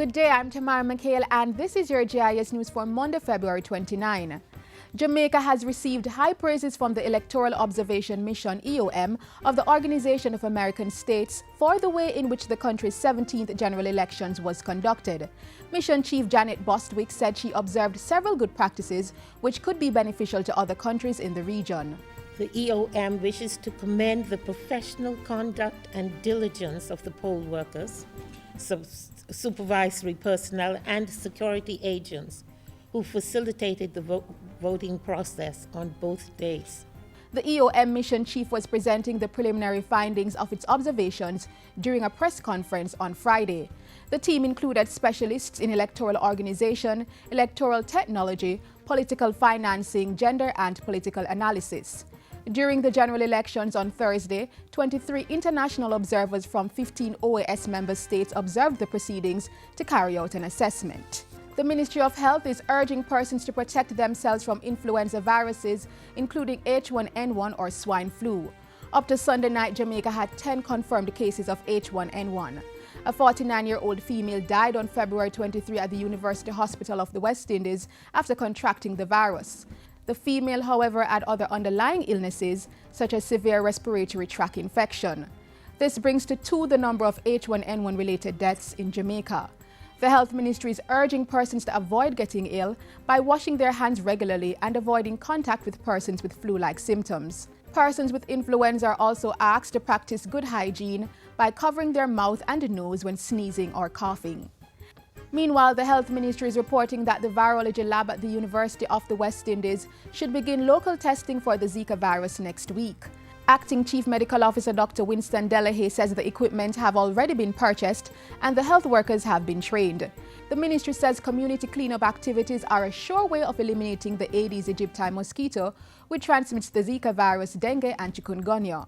Good day, I'm Tamara McHale and this is your JIS news for Monday, February 29. Jamaica has received high praises from the Electoral Observation Mission (EOM) of the Organization of American States for the way in which the country's 17th general elections was conducted. Mission Chief Janet Bostwick said she observed several good practices which could be beneficial to other countries in the region. The EOM wishes to commend the professional conduct and diligence of the poll workers, supervisory personnel and security agents who facilitated the voting process on both days. The EOM mission chief was presenting the preliminary findings of its observations during a press conference on Friday. The team included specialists in electoral organization, electoral technology, political financing, gender and political analysis. During the general elections on Thursday, 23 international observers from 15 OAS member states observed the proceedings to carry out an assessment. The Ministry of Health is urging persons to protect themselves from influenza viruses, including H1N1 or swine flu. Up to Sunday night, Jamaica had 10 confirmed cases of H1N1. A 49-year-old female died on February 23 at the University Hospital of the West Indies after contracting the virus. The female, however, had other underlying illnesses, such as severe respiratory tract infection. This brings to 2 the number of H1N1 related deaths in Jamaica. The Health Ministry is urging persons to avoid getting ill by washing their hands regularly and avoiding contact with persons with flu-like symptoms. Persons with influenza are also asked to practice good hygiene by covering their mouth and nose when sneezing or coughing. Meanwhile, the Health Ministry is reporting that the virology lab at the University of the West Indies should begin local testing for the Zika virus next week. Acting Chief Medical Officer Dr. Winston Delahaye says the equipment have already been purchased and the health workers have been trained. The ministry says community cleanup activities are a sure way of eliminating the Aedes aegypti mosquito, which transmits the Zika virus, dengue and chikungunya.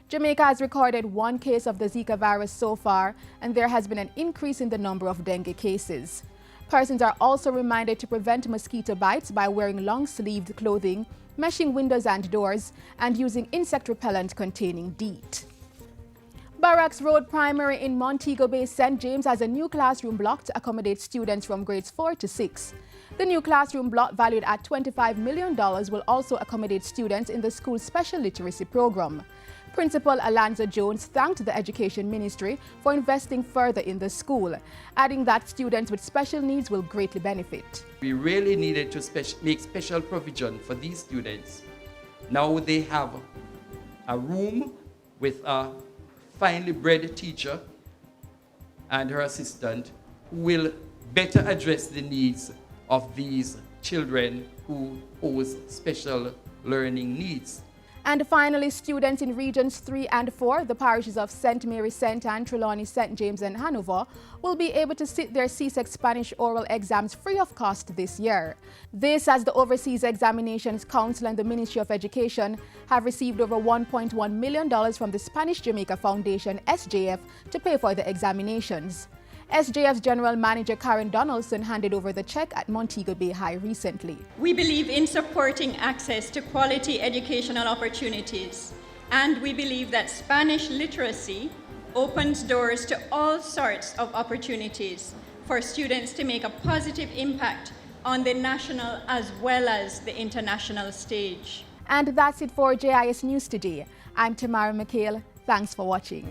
Jamaica has recorded 1 case of the Zika virus so far, and there has been an increase in the number of dengue cases. Persons are also reminded to prevent mosquito bites by wearing long-sleeved clothing, meshing windows and doors, and using insect repellent containing DEET. Barracks Road Primary in Montego Bay, St. James has a new classroom block to accommodate students from grades 4 to 6. The new classroom block, valued at $25 million, will also accommodate students in the school's special literacy program. Principal Alonzo Jones thanked the Education Ministry for investing further in the school, adding that students with special needs will greatly benefit. We really needed to make special provision for these students. Now they have a room with a finely bred teacher and her assistant who will better address the needs of these children who pose special learning needs. And finally, students in Regions 3 and 4, the parishes of St. Mary, St. Anne, Trelawney, St. James and Hanover, will be able to sit their CSEC Spanish oral exams free of cost this year. This as the Overseas Examinations Council and the Ministry of Education have received over $1.1 million from the Spanish Jamaica Foundation, SJF, to pay for the examinations. SJF's General Manager Karen Donaldson handed over the check at Montego Bay High recently. We believe in supporting access to quality educational opportunities, and we believe that Spanish literacy opens doors to all sorts of opportunities for students to make a positive impact on the national as well as the international stage. And that's it for JIS News today. I'm Tamara McHale. Thanks for watching.